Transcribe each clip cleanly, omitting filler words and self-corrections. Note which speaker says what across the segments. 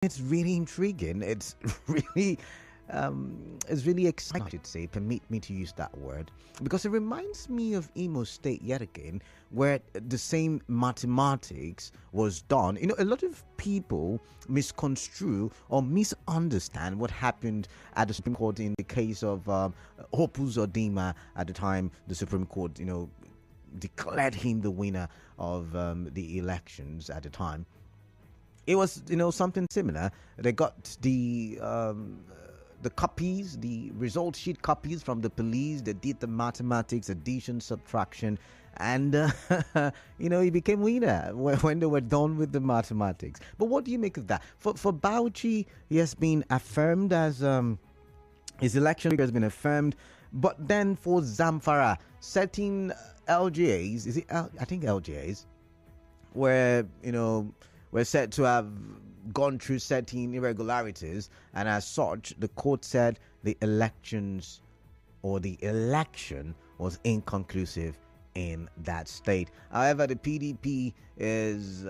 Speaker 1: it's really intriguing. It's really, it's really exciting, I should say. Permit me to use that word because it reminds me of Imo State yet again, where the same mathematics was done. You know, a lot of people misconstrue or misunderstand what happened at the Supreme Court in the case of Hopus Odima at the time. The Supreme Court, declared him the winner of the elections at the time. It was, something similar. They got the copies, the result sheet copies from the police. They did the mathematics, addition, subtraction, and he became winner when they were done with the mathematics. But what do you make of that? For Bauchi, he has been affirmed as his election has been affirmed. But then for Zamfara, certain LGAs, I think LGAs, where were said to have gone through certain irregularities, and as such, the court said the elections or the election was inconclusive in that state. However, the PDP is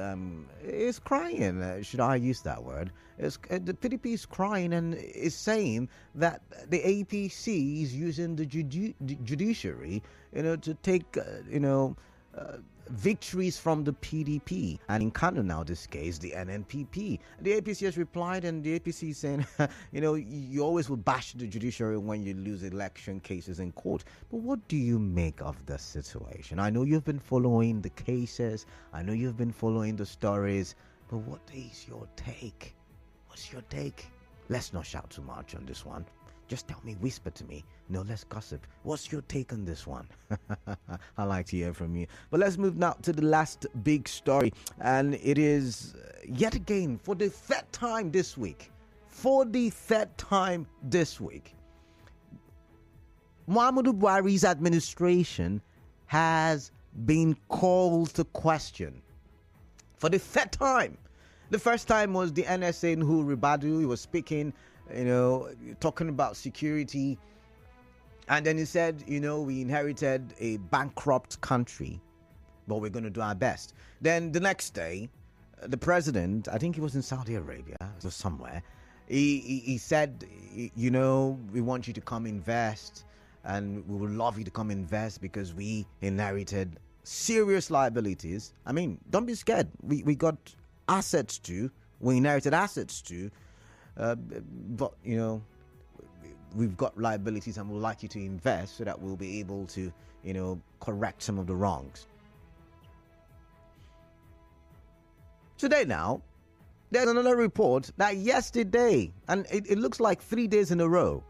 Speaker 1: crying. Should I use that word? The PDP is crying and is saying that the APC is using the judiciary, to take, victories from the PDP, and in Kano now this case the NNPP. The APC has replied, and the APC is saying you always will bash the judiciary when you lose election cases in court. But what do you make of the situation? I know you've been following the cases, I know you've been following the stories, but what is your take? What's your take? Let's not shout too much on this one. Just tell me, whisper to me. No, let's gossip. What's your take on this one? I like to hear from you. But let's move now to the last big story. And it is yet again for the third time this week. Muhammadu Buhari's administration has been called to question for the third time. The first time was the NSA Nuhu Ribadu. He was speaking, talking about security. And then he said, we inherited a bankrupt country, but we're going to do our best. Then the next day, the president, I think he was in Saudi Arabia or somewhere, he said, we want you to come invest, and we would love you to come invest because we inherited serious liabilities. I mean, don't be scared. We got assets too. We inherited assets too. But we've got liabilities, and we'd like you to invest so that we'll be able to correct some of the wrongs. Today now, there's another report that yesterday, and it looks like 3 days in a row,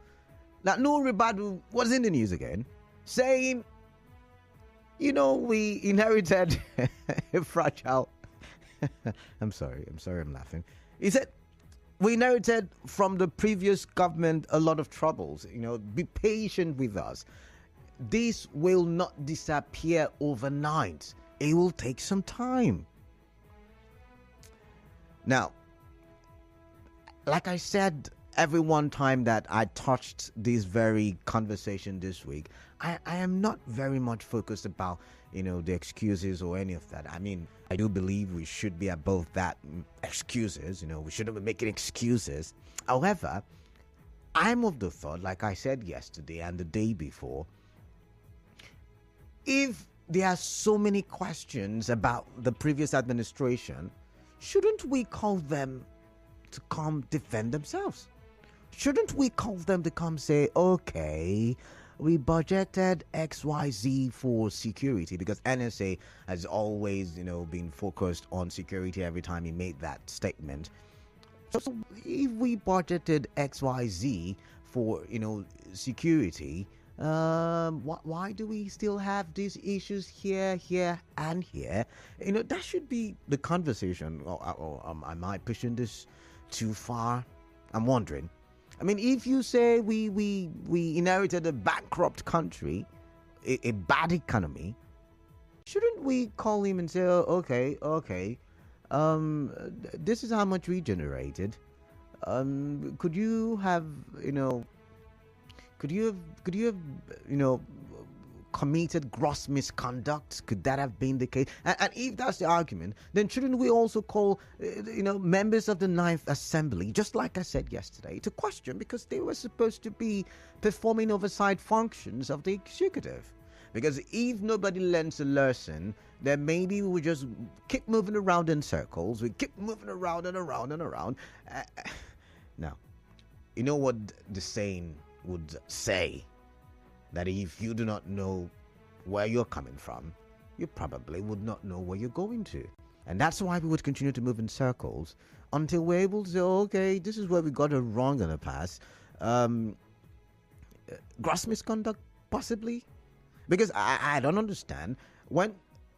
Speaker 1: that Nuhu Ribadu was in the news again, saying, we inherited a fragile I'm sorry I'm laughing. He said, we inherited from the previous government a lot of troubles. Be patient with us. This will not disappear overnight. It will take some time. Now, like I said, every one time that I touched this very conversation this week, I am not very much focused about, the excuses or any of that. I mean, I do believe we should be above that excuses. We shouldn't be making excuses. However, I'm of the thought, like I said yesterday and the day before, if there are so many questions about the previous administration, shouldn't we call them to come defend themselves? Shouldn't we call them to come say, okay, we budgeted XYZ for security, because NSA has always, been focused on security every time he made that statement. So if we budgeted XYZ for, security, why do we still have these issues here, and here? That should be the conversation. Or am I pushing this too far? I'm wondering. I mean, if you say we inherited a bankrupt country, a bad economy, shouldn't we call him and say, oh, okay, this is how much we generated. Could you have committed gross misconduct? Could that have been the case? And if that's the argument, then shouldn't we also call, members of the Ninth Assembly, just like I said yesterday, to question, because they were supposed to be performing oversight functions of the executive? Because if nobody learns a lesson, then maybe we just keep moving around in circles. We keep moving around and around and around. Now, you know what the saying would say? That if you do not know where you're coming from, you probably would not know where you're going to. And that's why we would continue to move in circles until we're able to say, okay, this is where we got it wrong in the past. Gross misconduct, possibly? Because I don't understand. When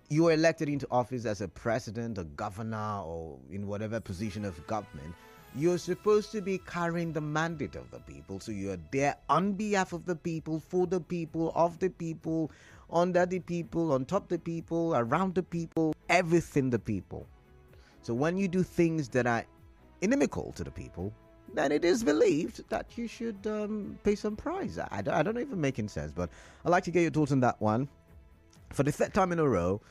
Speaker 1: you are elected into office as a president, a governor, or in whatever position of government, you're supposed to be carrying the mandate of the people. So you're there on behalf of the people, for the people, of the people, under the people, on top of the people, around the people, everything the people. So when you do things that are inimical to the people, then it is believed that you should pay some price. I don't know if I'm making sense, but I'd like to get your thoughts on that one. For the third time in a row,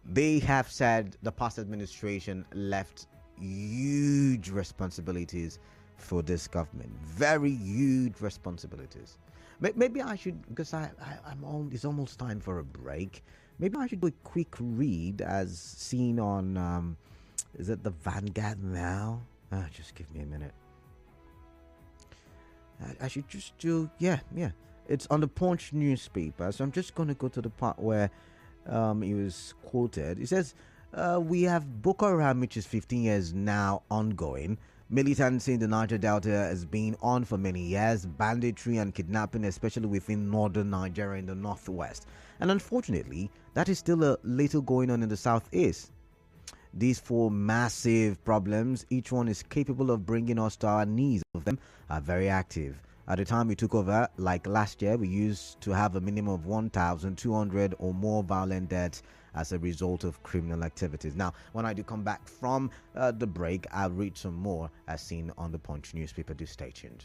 Speaker 1: they have said the past administration left huge responsibilities for this government. Very huge responsibilities. Maybe I should, because it's almost time for a break. Maybe I should do a quick read as seen on, is it the Vanguard now? Just give me a minute. I should just do, yeah. It's on the Punch newspaper. So I'm just going to go to the part where it was quoted. It says, we have Boko Haram, which is 15 years now ongoing. Militancy in the Niger Delta has been on for many years. Banditry and kidnapping, especially within northern Nigeria and the northwest. And unfortunately, that is still a little going on in the southeast. These four massive problems, each one is capable of bringing us to our knees. Of them are very active. At the time we took over, like last year, we used to have a minimum of 1,200 or more violent deaths as a result of criminal activities. Now, when I do come back from the break, I'll read some more as seen on the Punch newspaper. Do stay tuned.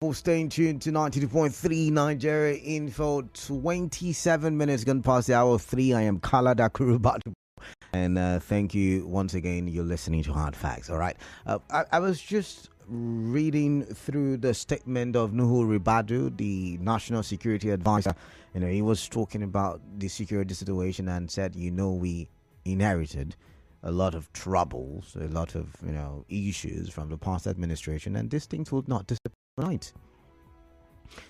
Speaker 1: For staying tuned to 92.3 Nigeria Info. 27 minutes gone past the hour 3. I am Kala Dakurubatu. And thank you once again. You're listening to Hard Facts. All right. I was just reading through the statement of Nuhu Ribadu, the National Security Advisor. He was talking about the security situation and said, we inherited a lot of troubles, a lot of, issues from the past administration, and these things will not disappear overnight.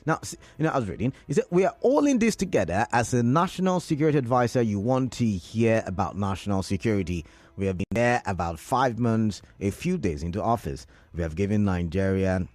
Speaker 1: Now, I was reading. He said, we are all in this together. As a national security advisor, you want to hear about national security. We have been there about 5 months, a few days into office. We have given Nigeria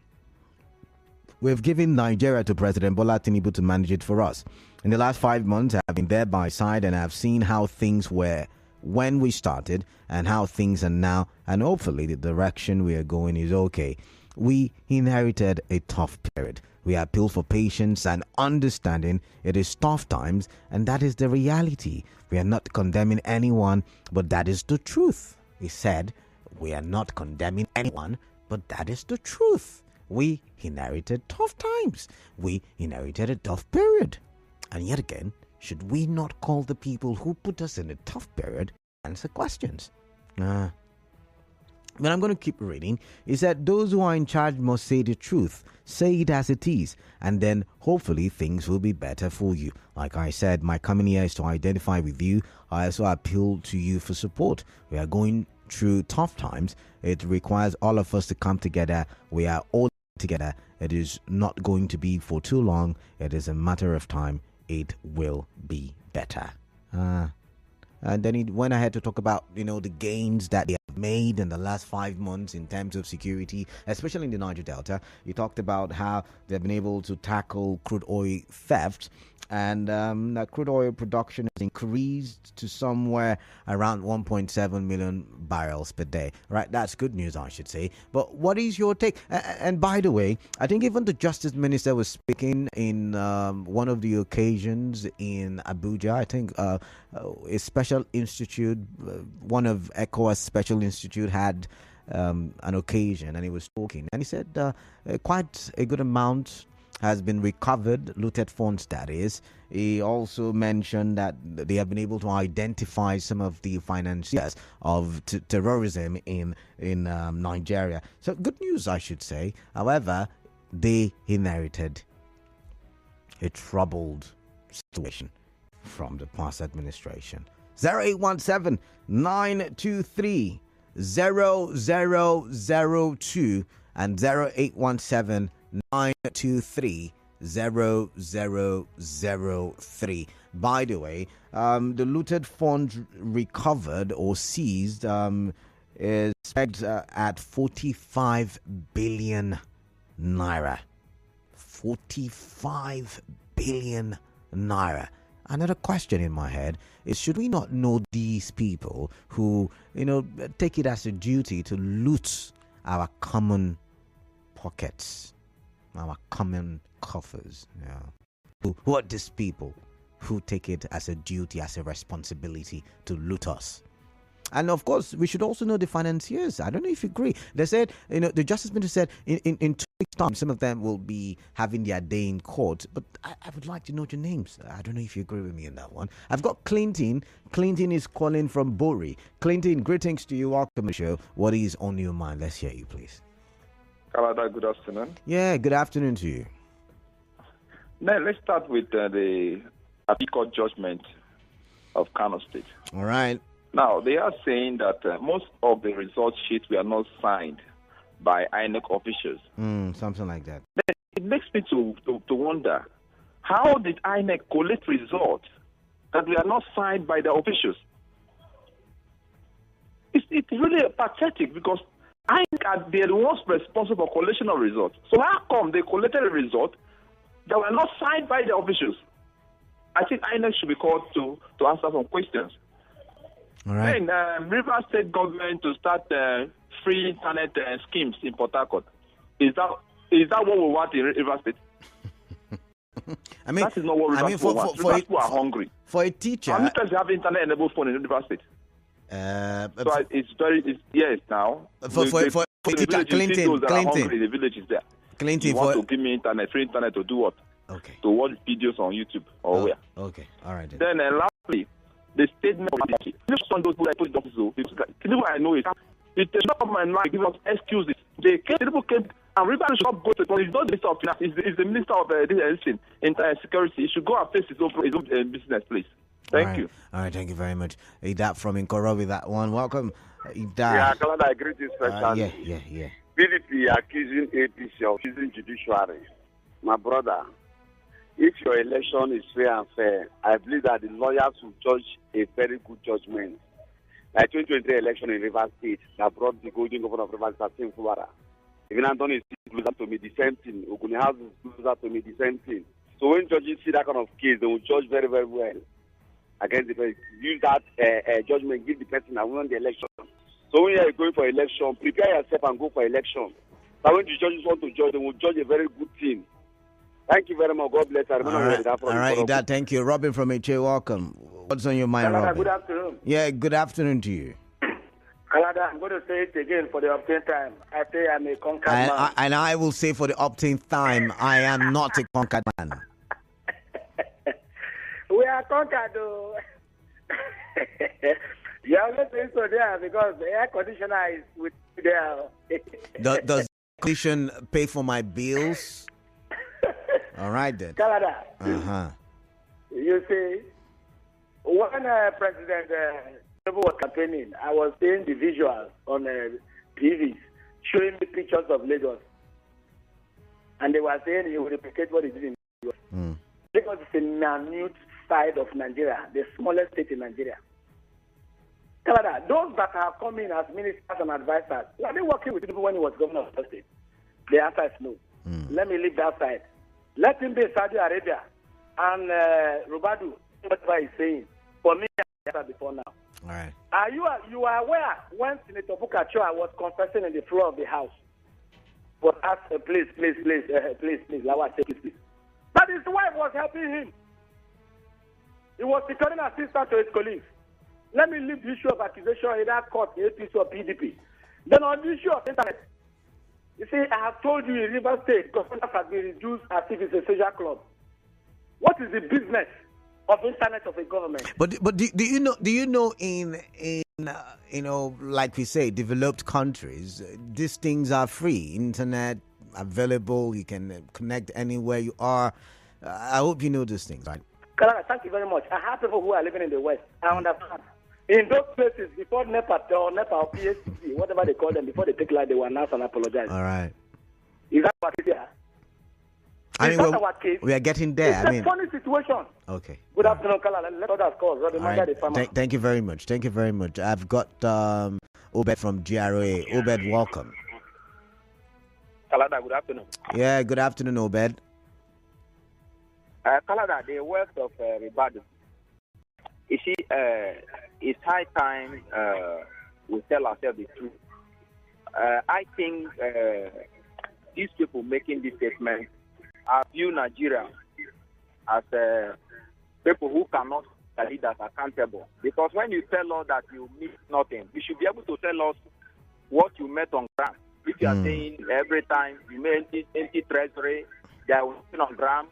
Speaker 1: to President Bola Tinubu to manage it for us. In the last 5 months, I have been there by side and I have seen how things were when we started and how things are now, and hopefully the direction we are going is okay. We inherited a tough period. We appeal for patience and understanding. It is tough times, and that is the reality. We are not condemning anyone, but that is the truth. He said, we are not condemning anyone, but that is the truth. We inherited tough times. We inherited a tough period. And yet again, should we not call the people who put us in a tough period answer questions? But I'm going to keep reading. He said, those who are in charge must say the truth. Say it as it is. And then hopefully things will be better for you. Like I said, my coming here is to identify with you. I also appeal to you for support. We are going through tough times. It requires all of us to come together. We are all together. It is not going to be for too long. It is a matter of time. It will be better. And then he went ahead to talk about, the gains that they have made in the last 5 months in terms of security, especially in the Niger Delta. He talked about how they've been able to tackle crude oil theft, and that crude oil production has increased to somewhere around 1.7 million barrels per day. Right, that's good news, I should say. But what is your take? And by the way, I think even the Justice Minister was speaking in one of the occasions in Abuja. I think a special institute, one of ECOWAS special institute had an occasion, and he was talking, and he said quite a good amount has been recovered, looted funds, that is. He also mentioned that they have been able to identify some of the financiers of terrorism in Nigeria. So good news, I should say. However, they inherited a troubled situation from the past administration. 0817 923 0002 and 0817 923 0003. By the way, the looted funds recovered or seized is pegged at 45 billion naira. 45 billion naira. Another question in my head is, should we not know these people who, take it as a duty to loot our common pockets, our common coffers? Who are these people who take it as a duty, as a responsibility to loot us? And of course, we should also know the financiers. I don't know if you agree. They said, the Justice Minister said in 2 weeks' time, some of them will be having their day in court. But I would like to know your names. I don't know if you agree with me on that one. I've got Clinton. Clinton is calling from Bori. Clinton, greetings to you. Welcome to the show. What is on your mind? Let's hear you, please.
Speaker 2: Kalada, good afternoon.
Speaker 1: Yeah, good afternoon to you.
Speaker 2: Now, let's start with the Appeal Court judgment of Kano State.
Speaker 1: All right.
Speaker 2: Now, they are saying that most of the result sheets were not signed by INEC officials.
Speaker 1: Something like that.
Speaker 2: It makes me to wonder, how did INEC collect results that were not signed by the officials? It's really pathetic, because INEC, they are the ones responsible for collection of results. So how come they collected a result that were not signed by the officials? I think INEC should be called to answer some questions.
Speaker 1: All right.
Speaker 2: Then, River State government to start free internet schemes in Port Harcourt. Is that what we want in River State?
Speaker 1: I mean,
Speaker 2: that is not what River State wants. River people are hungry.
Speaker 1: For a teacher,
Speaker 2: how many times you have internet-enabled phone in River State? Yes now.
Speaker 1: For teacher, Clinton,
Speaker 2: the villages there.
Speaker 1: Clinton,
Speaker 2: you want to give me free internet to do what?
Speaker 1: Okay.
Speaker 2: To watch videos on YouTube or where?
Speaker 1: Okay, all right.
Speaker 2: Then lastly, the statement of the those who put the office, I know it. It does not my mind give us excuses. People came and Ribadu should not go to the. He's not the Minister of Finance. He's the Minister of Security. He should go and face his own business, please. Thank you.
Speaker 1: All right, thank you very much. Ida from Nkoro with that one. Welcome, Ida.
Speaker 3: Yeah, I agree this question.
Speaker 1: Yeah.
Speaker 3: PDP accusing APC of using judiciary My brother, if your election is fair and fair, I believe that the lawyers will judge a very good judgment. Like 2023 election in Rivers State that brought the golden governor of Rivers State, Fuwara. Even Anthony is closer to me, the same thing. Oguni House is closer to me, the same thing. So when judges see that kind of case, they will judge very, very well against the person. Use that judgment, give the person that won the election. So when you are going for election, prepare yourself and go for election. But when the judges want to judge, they will judge a very good thing. Thank you very much. God bless.
Speaker 1: All right, Dad, thank you. Robin from HA, welcome. What's on your mind, Robin?
Speaker 4: Good afternoon.
Speaker 1: Yeah, good afternoon to you.
Speaker 4: Canada, I'm going to say it again for the obtained time. I say I'm a conquered man.
Speaker 1: And I will say for the obtained time, I am not a conquered man.
Speaker 4: We are conquered, though. You always say so there because the air conditioner is with you there.
Speaker 1: Does the condition pay for my bills? All right, then.
Speaker 4: Canada.
Speaker 1: Uh-huh.
Speaker 4: You see, when President Tinubu was campaigning, I was seeing the visuals on TV showing the pictures of Lagos. And they were saying he would replicate what he did in Lagos. Lagos is a minute side of Nigeria, the smallest state in Nigeria. Canada, those that have come in as ministers and advisors, were they working with people when he was governor of the state? The answer is no. Let me leave that side. Let him be Saudi Arabia and Ribadu, whatever he's saying. For me, I said before now.
Speaker 1: All right.
Speaker 4: You are aware when Senator Bukachua was confessing in the floor of the House? Was asked, please, Lawa, please. But his wife was helping him. He was securing assistance to his colleagues. Let me leave the issue of accusation in that court, APC or PDP. Then on the issue of internet, you see, I have told you in River State, government has been reduced as if it's a social club. What is the business of internet of a government?
Speaker 1: But do you know in like we say, developed countries, these things are free. Internet available. You can connect anywhere you are. I hope you know these things, right?
Speaker 4: Kalana, thank you very much. I have people who are living in the West. I understand. In those places, before NEPA or PSC, whatever they call them, before they take light, they will announce and apologize.
Speaker 1: All right.
Speaker 4: Is that what it is here?
Speaker 1: I mean,
Speaker 4: our case?
Speaker 1: We are getting there.
Speaker 4: It's a funny situation.
Speaker 1: Okay.
Speaker 4: Good afternoon, Kalana. Let others call.
Speaker 1: Right. Thank you very much. Thank you very much. I've got Obed from GRA. Obed, welcome.
Speaker 5: Kalada, good afternoon.
Speaker 1: Yeah, good afternoon, Obed.
Speaker 5: Kalada, the words of Ribadu. You see, it's high time we tell ourselves the truth. I think these people making this statement view Nigeria as people who cannot hold leaders accountable. Because when you tell us that you miss nothing, you should be able to tell us what you met on ground. If you are saying every time you made empty treasury, there was nothing on ground,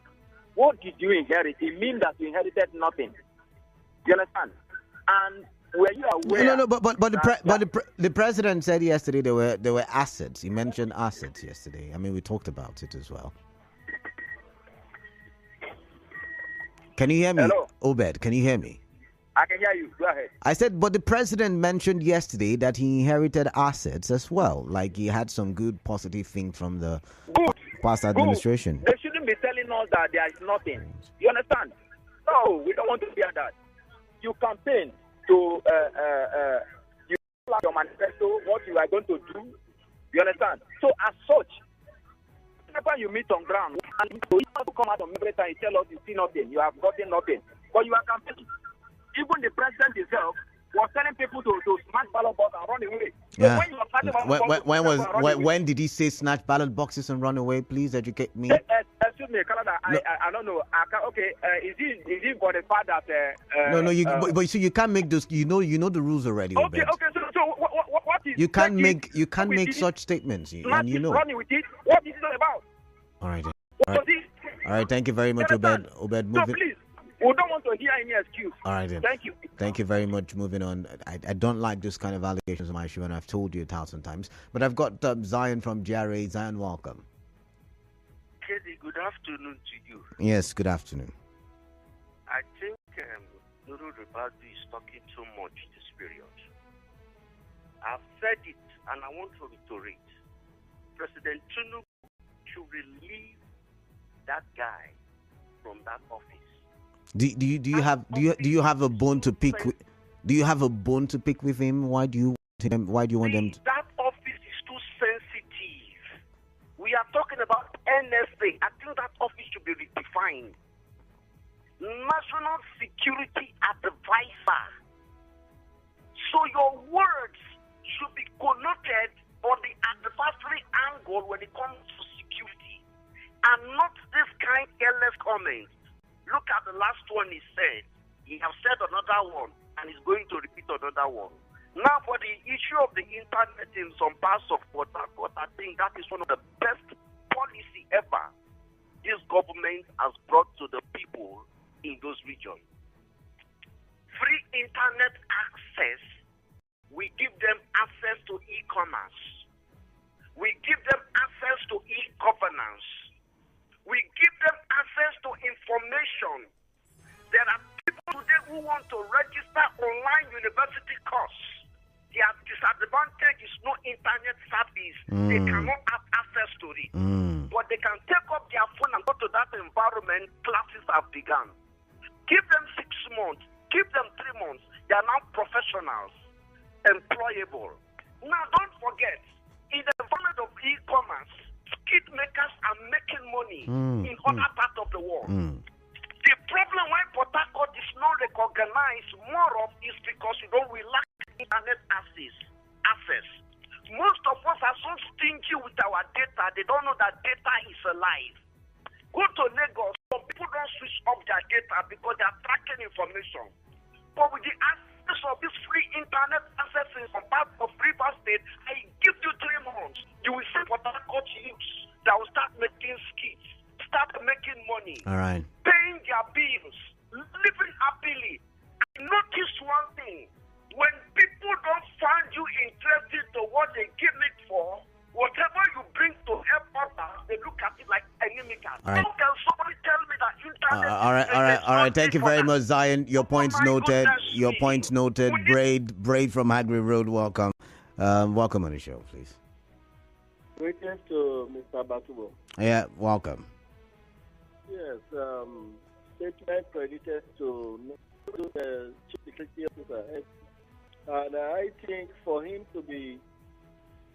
Speaker 5: what did you inherit? It means that you inherited nothing. You understand? And were you aware?
Speaker 1: No. But the president said yesterday there were assets. He mentioned assets yesterday. I mean, we talked about it as well. Can you hear me?
Speaker 5: Hello?
Speaker 1: Obed, can you hear me?
Speaker 5: I can hear you. Go ahead.
Speaker 1: I said, but the president mentioned yesterday that he inherited assets as well. Like he had some good, positive things from the past administration.
Speaker 5: They shouldn't be telling us that there is nothing. You understand? No, we don't want to hear that. You campaign to you plan your manifesto, what you are going to do. You understand? So as such, whenever you meet on ground, and you have to come out on every time and tell us you see nothing, you have gotten nothing. But you are campaigning. Even the president himself was telling people to smash ballot box and run away. So
Speaker 1: Yeah.
Speaker 5: when you are
Speaker 1: when did he say snatch ballot boxes and run away? Please educate me.
Speaker 5: Excuse me, Canada.
Speaker 1: No.
Speaker 5: I don't know. Is he for the fact that?
Speaker 1: No. But you see, you can't make those. You know the rules already.
Speaker 5: Okay.
Speaker 1: Obed.
Speaker 5: So what is?
Speaker 1: You can't make such statements, and you know.
Speaker 5: Running with it. What is it about?
Speaker 1: All right.
Speaker 5: What was it?
Speaker 1: All right. Thank you very much, Obed. Obed,
Speaker 5: So
Speaker 1: moving.
Speaker 5: please, we don't want to hear any excuse.
Speaker 1: All right then.
Speaker 5: Thank you.
Speaker 1: Thank you very much. Moving on. I don't like this kind of allegations on my show, and I've told you 1,000 times. But I've got Zion from GRA. Zion, welcome.
Speaker 6: Kelly, good afternoon to you.
Speaker 1: Yes, good afternoon.
Speaker 6: I think Nuhu Ribadu is talking too much this period. I've said it and I want to reiterate. President Tinubu should relieve that guy from that office.
Speaker 1: Do you have a bone to pick with? Do you have a bone to pick with him? Why do you want them to?
Speaker 6: That office is too sensitive. We are talking about NSA. I think that office should be redefined. National Security Advisor. So your words should be connoted on the adversary angle when it comes to security, and not this kind of careless comments. Look at the last one he said. He has said another one, and he's going to repeat another one. Now, for the issue of the internet in some parts of Port Harcourt, I think that is one of the best policy ever this government has brought to the people in those regions. Free internet access. We give them access to e-commerce. We give them access to e-governance. We give them access to information. There are people today who want to register online university course. Their disadvantage is no internet service. They cannot have access to it. But they can take up their phone and go to that environment. Classes have begun. Give them 6 months. Give them 3 months. They are now professionals, employable. Now, don't forget, in the environment of e-commerce, skid makers are making money in other parts of the world. The problem why Port Harcourt is not recognized more of is because we lack internet access. Most of us are so stingy with our data, they don't know that data is alive. Go to Lagos, some people don't switch off their data because they are tracking information. But with the access of this free internet access in some parts of River State, I give you 3 months. You will see Port Harcourt youths that will start making skits, start making money,
Speaker 1: All right.
Speaker 6: paying their bills, living happily. I noticed one thing. When people don't find you interested to what they give it for, whatever you bring to help others, they look at it like enemy.
Speaker 1: All right.
Speaker 6: How can somebody tell me that internet
Speaker 1: All right. Thank you very much, Zion. Your point's noted. Your point's noted. Braid from Agri Road. Welcome. Welcome on the show, please.
Speaker 7: Greetings to Mr. Batubo.
Speaker 1: Yeah, welcome.
Speaker 7: Yes, statement credited to the Chief Security Officer. And I think for him to be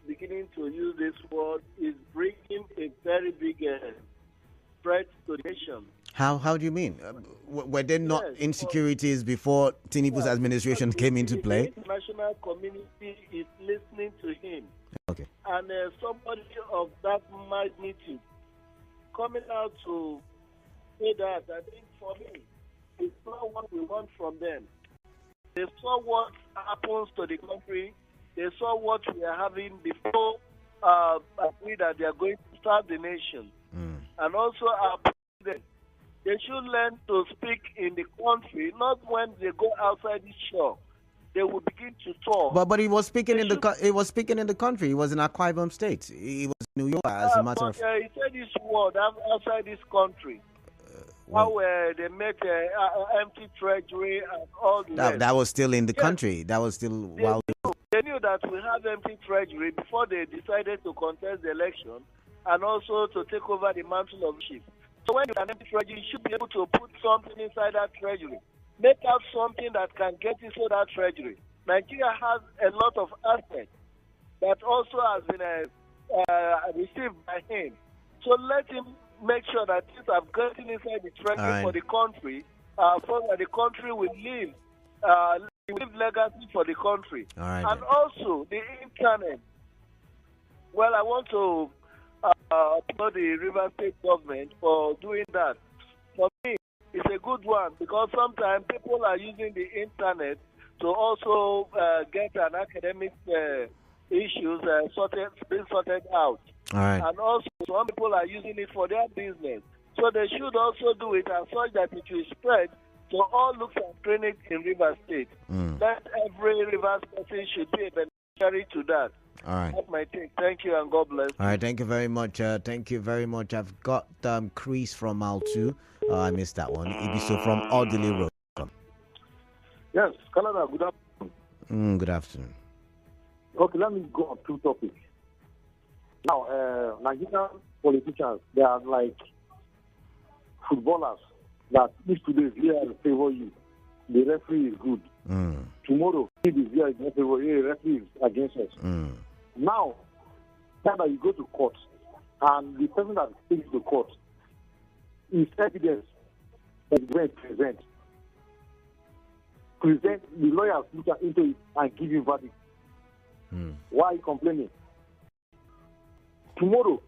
Speaker 7: beginning to use this word is bringing a very big threat to the nation.
Speaker 1: How do you mean? Were there not insecurities before Tinubu's administration came into play?
Speaker 7: The international community is listening to him.
Speaker 1: Okay.
Speaker 7: And somebody of that magnitude coming out to say that, I think for me, it's not what we want from them. They saw what happens to the country. They saw what we are having before agree that they are going to start the nation. And also our president, they should learn to speak in the country, not when they go outside the shore. They will begin to talk.
Speaker 1: But he was speaking in the country. He was in Akwa Ibom State. He was in New York, as a matter of fact.
Speaker 7: He said this word outside this country. How they make empty treasury and all the
Speaker 1: that was still in the country. That was still
Speaker 7: They knew that we have empty treasury before they decided to contest the election and also to take over the mantle of chief. So when you have an empty treasury, you should be able to put something inside that treasury. Make out something that can get into that treasury. Nigeria has a lot of assets that also has been received by him. So let him make sure that things are getting inside the treasury for the country, so that the country will live legacy for the country. And also the internet. Well, I want to applaud the River State government for doing that. For me, it's a good one because sometimes people are using the internet to also get an academic issues being sorted out. And also some people are using it for their business. So they should also do it as such that it will spread to all looks and clinics in River State. That every River person should be a beneficiary to that.
Speaker 1: All right.
Speaker 7: That's my take. Thank you and God bless.
Speaker 1: All right, thank you very much. Thank you very much. I've got Chris from Maltu. I missed that one. Ibiso from Audley Road. Welcome.
Speaker 8: Yes, Canada, good afternoon.
Speaker 1: Good afternoon.
Speaker 8: Okay, let me go on 2 topics. Now, Nigerian politicians, they are like footballers that if today VAR favor you, the referee is good. Tomorrow, if the VAR is not favor you, the referee is against us. Now, that you go to court, and the person that takes the court is evidence that is going to present the lawyers look into it and give you verdict. Why are you complaining? Tomorrow,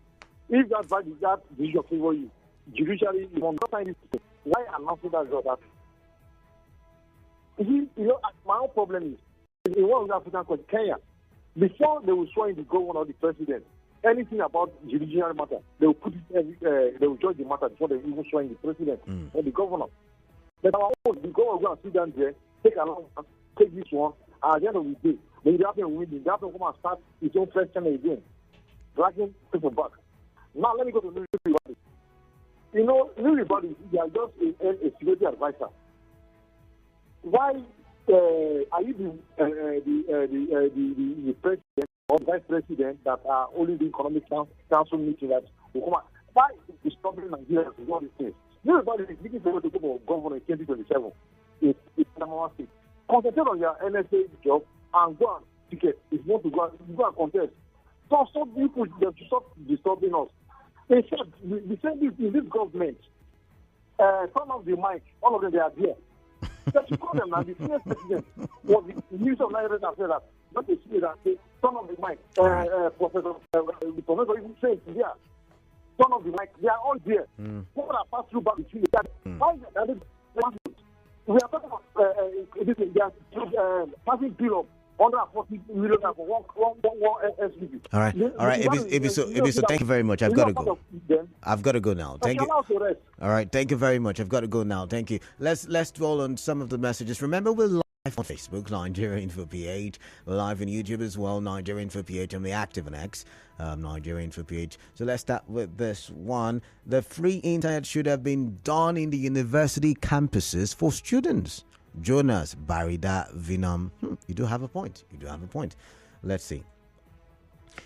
Speaker 8: if that verdict, that decision favor you, judicially, you will not find it. Why announcing that result? You know, my own problem is in one of the African countries, Kenya, before they will swear in the governor or the president, anything about judicial matter, they will put it, they will judge the matter before they even swear in the president or the governor. But our own, the governor will go and sit down there, take another one, take this one, and at the end of the day, then you have to win, you have to come and start his own first channel again, dragging people back. Now let me go to Nuhu Ribadu. You know, Nuhu Ribadu, they are just a security advisor. Why are you the president or vice president that are only the economic council meeting that will come out? Why is stopping Nigeria to do all these things? Everybody is looking forward to go for governor in 2027. It's number one thing. Concentrate on your NSA job and go and ticket. If you want to go and contest. So stop people that stop disturbing us. In fact, the same in this government, turn off the mic, all of them, they are there. That you call them now, the senior president was the news of Nigeria and said that, not the senior that say, turn off the mic. The professor even said, yeah, turn off the mic. They are all there. People are passed through back between the why is that? We are talking about passing bill of 140 million for one SVP.
Speaker 1: All right. Ibiso, thank you very much. I've got to go. I've got to go now. Thank you. All right. Thank you very much. I've got to go now. Thank you. Let's dwell on some of the messages. Remember, we're live on Facebook, Nigeria Info PH. We're live on YouTube as well, Nigeria Info PH, and we're active on X, Nigeria Info PH. So let's start with this one. The free internet should have been done in the university campuses for students. Jonas Barida Vinam. You do have a point. Let's see.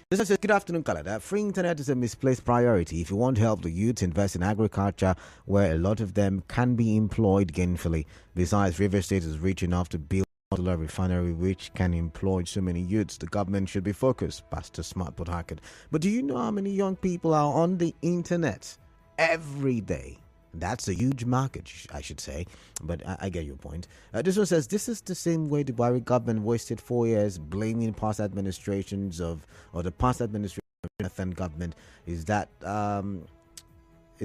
Speaker 1: This says, good afternoon, Canada. Free internet is a misplaced priority. If you want to help the youth, invest in agriculture, where a lot of them can be employed gainfully. Besides, River State is rich enough to build a modular refinery which can employ so many youths. The government should be focused. Pastor Smart Port Harcourt. But do you know how many young people are on the internet every day? That's a huge market, I should say, but I get your point. This one says, this is the same way the Buhari government wasted 4 years blaming past administrations or the past administration of the Jonathan government. Is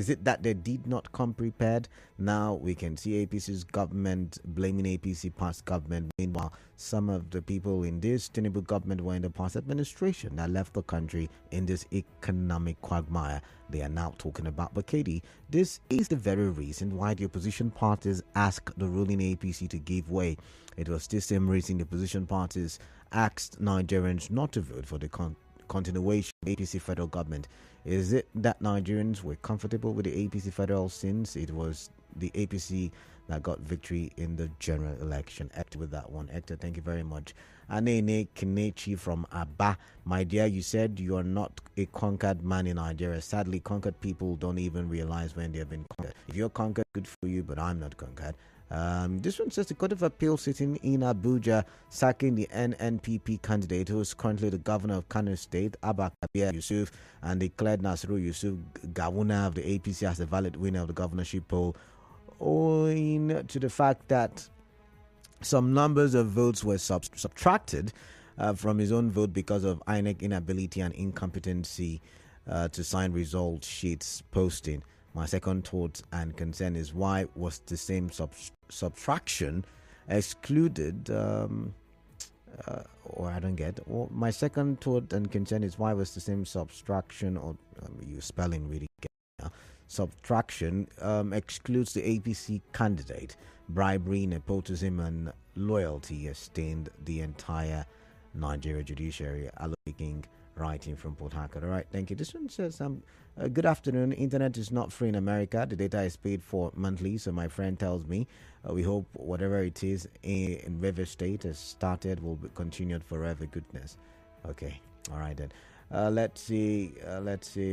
Speaker 1: it that they did not come prepared? Now we can see APC's government blaming APC past government. Meanwhile, some of the people in this Tinubu government were in the past administration that left the country in this economic quagmire they are now talking about. But Katie, this is the very reason why the opposition parties asked the ruling APC to give way. It was this same reason the opposition parties asked Nigerians not to vote for the continuation of the APC federal government. Is it that Nigerians were comfortable with the APC federal since it was the APC that got victory in the general election? Hector with that one. Hector, thank you very much. Anene Kinechi from Aba. My dear, you said you are not a conquered man in Nigeria. Sadly, conquered people don't even realize when they have been conquered. If you're conquered, good for you, but I'm not conquered. This one says the Court of Appeal sitting in Abuja sacking the NNPP candidate who is currently the governor of Kano State, Abba Kabir Yusuf, and declared Nasiru Yusuf Gawuna of the APC as the valid winner of the governorship poll, owing to the fact that some numbers of votes were subtracted from his own vote because of INEC inability and incompetency to sign result sheets posting. My second thought and concern is why was the same subtraction excluded, or I don't get. Or my second thought and concern is why was the same subtraction, or you spelling really get now. Subtraction excludes the APC candidate. Bribery, nepotism, and loyalty has stained the entire Nigeria judiciary. Allocating writing from Port Harcourt. All right, thank you. This one says, good afternoon. Internet is not free in America. The data is paid for monthly, so my friend tells me. We hope whatever it is in River State has started will be continued forever. Goodness. Okay. All right then. Let's see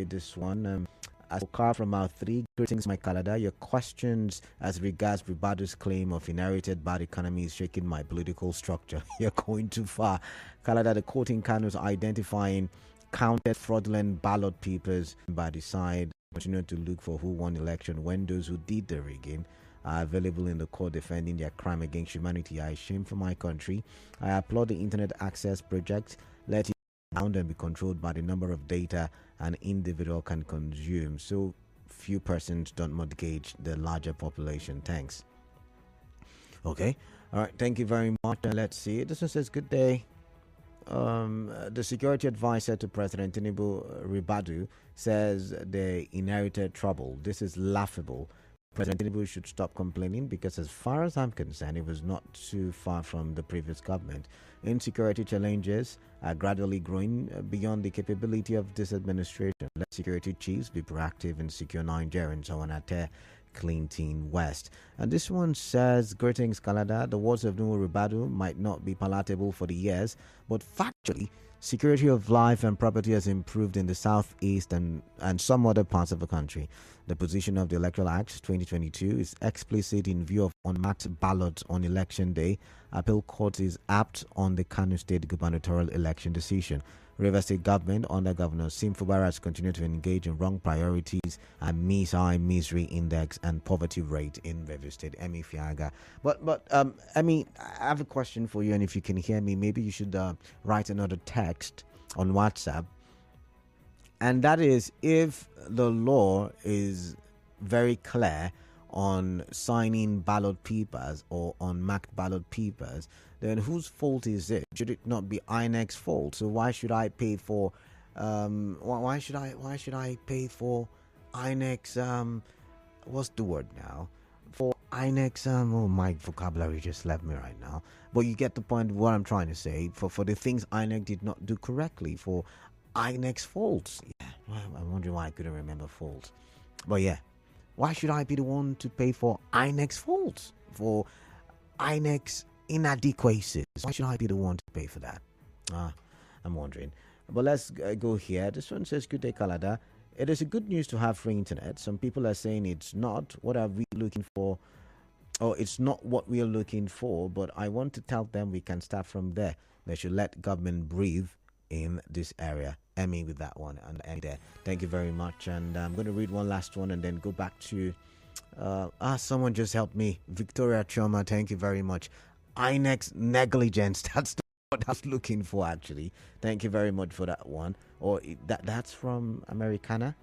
Speaker 1: this one. Asokar from our three. Greetings, my Kalada. Your questions as regards Ribadu's claim of inherited bad economy is shaking my political structure. You're going too far. Kalada, the court in Kano is identifying counted fraudulent ballot papers by the side. Continue to look for who won election when those who did the rigging are available in the court defending their crime against humanity. I shame for my country. I applaud the Internet Access Project. Let it bound and be controlled by the number of data an individual can consume, so few persons don't mortgage the larger population. Thanks. Okay. All right. Thank you very much. Let's see. This one says, good day. The security advisor to President Nuhu Ribadu says they inherited trouble. This is laughable. President Nuhu should stop complaining because, as far as I'm concerned, it was not too far from the previous government. Insecurity challenges are gradually growing beyond the capability of this administration. Let security chiefs be proactive and secure Nigerians. Awanate Clinton West. And this one says, greetings, Kalada. The words of Nuhu Ribadu might not be palatable for the years, but factually, security of life and property has improved in the southeast and some other parts of the country. The position of the Electoral Act 2022 is explicit in view of unmarked ballots on election day. Appeal Court is apt on the Kano State gubernatorial election decision. River State government under Governor Sim Fubara has continued to engage in wrong priorities and miss high misery index and poverty rate in River State. Emi Fiaga. But I have a question for you, and if you can hear me, maybe you should write another text on WhatsApp. And that is, if the law is very clear on signing ballot papers or on marked ballot papers, then whose fault is it? Should it not be INEC's fault? So why should I pay for why should I pay for INEC's what's the word now? For INEC's oh, my vocabulary just left me right now. But you get the point of what I'm trying to say. For the things INEC did not do correctly, for INEC's faults. Yeah, I'm wondering why I couldn't remember faults. But yeah, why should I be the one to pay for INEC's faults? For INEC's inadequacies? Why should I be the one to pay for that? I'm wondering. But let's go here. This one says, good day, Kalada. It is a good news to have free internet. Some people are saying it's not. What are we looking for? Oh, it's not what we are looking for. But I want to tell them we can start from there. They should let government breathe in this area. Emmy with that one and Emmy there. Thank you very much. And I'm going to read one last one and then go back to someone just helped me. Victoria Choma, thank you very much. INEC's negligence. That's what I was looking for, actually. Thank you very much for that one. Or that's from Americana,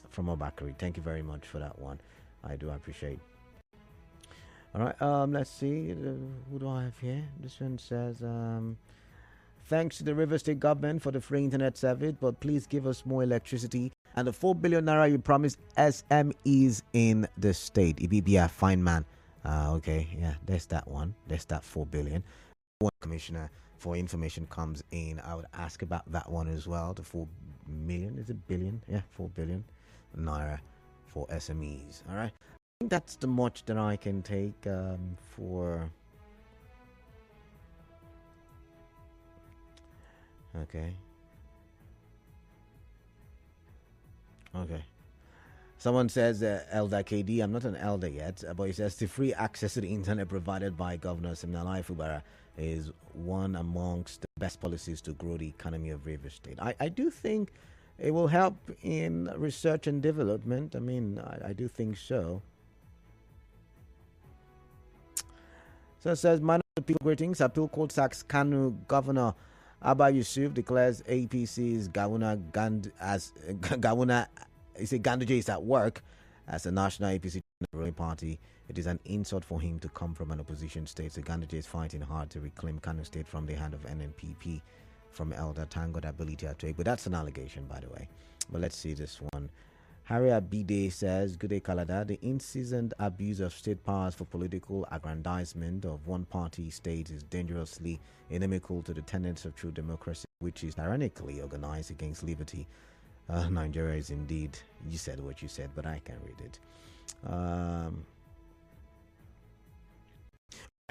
Speaker 1: from Obakari. Thank you very much for that one. I do appreciate. All right. Let's see. Who do I have here? This one says, thanks to the River State government for the free internet service, but please give us more electricity and the 4 billion naira you promised SMEs in the state. Ibibia, fine man. Okay, yeah, there's that one. There's that 4 billion. When Commissioner for Information comes in, I would ask about that one as well. The 4 million, is it billion? Yeah, 4 billion naira for SMEs. All right. I think that's the much that I can take for. Okay. Someone says, Elder KD, I'm not an elder yet, but he says the free access to the internet provided by Governor Siminalai Fubara is one amongst the best policies to grow the economy of River State. I do think it will help in research and development. I mean, I do think so. So it says, man of the people, greetings. Appeal Court sacks Kano Governor Abba Yusuf declares APC's Ganduje is at work as a national APC ruling party. It is an insult for him to come from an opposition state. So Ganduje is fighting hard to reclaim Kano State from the hand of NNPP from Elder Tango Ability to take. But that's an allegation, by the way. But let's see this one. Harry Abide says, good day, Kalada. The incessant abuse of state powers for political aggrandizement of one-party states is dangerously inimical to the tenets of true democracy, which is tyrannically organized against liberty. Nigeria is indeed, you said what you said, but I can't read it.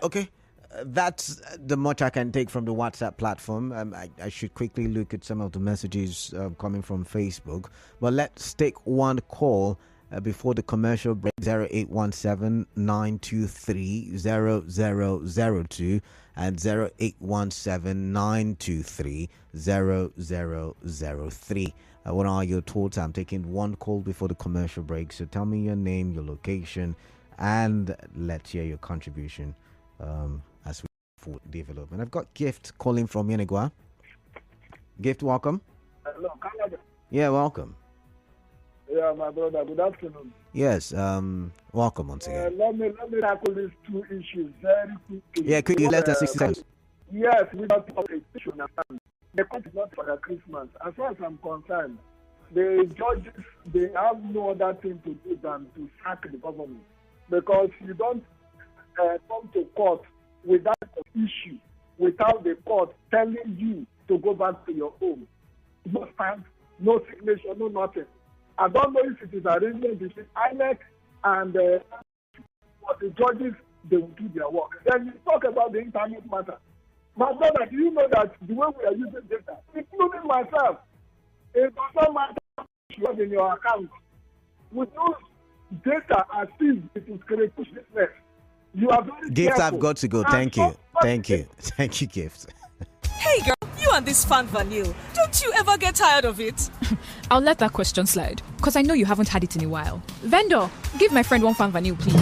Speaker 1: Okay, that's the much I can take from the WhatsApp platform. I should quickly look at some of the messages coming from Facebook. But let's take one call before the commercial break. 0817-923-0002 and 0817-923-0003. What are your thoughts? I'm taking one call before the commercial break. So tell me your name, your location, and let's hear your contribution as we move forward development. I've got Gift calling from Yenegua. Gift, welcome.
Speaker 9: Hello, Canada.
Speaker 1: Yeah, welcome.
Speaker 9: Yeah, my brother. Good afternoon.
Speaker 1: Yes, welcome once again.
Speaker 9: Let me tackle these two issues very quickly.
Speaker 1: Yeah, quickly, less than 60 seconds.
Speaker 9: Yes, without issue. The court is not for the Christmas. As far as I'm concerned, the judges, they have no other thing to do than to sack the government. Because you don't come to court without an issue, without the court telling you to go back to your home. No stamp, no signature, no nothing. I don't know if it is arrangement between INEC and but the judges, they will do their work. Then you talk about the internet matter. My brother, do you know that the way we are using data, including myself, it doesn't matter what you have in your account. We use data as if it is creative business. You are very
Speaker 1: Gift,
Speaker 9: careful.
Speaker 1: I've got to go. Thank you. Thank you. Thank you, Gift.
Speaker 10: Hey girl, you and this fan vanille. Don't you ever get tired of it?
Speaker 11: I'll let that question slide, because I know you haven't had it in a while. Vendor, give my friend one fan vanille, please.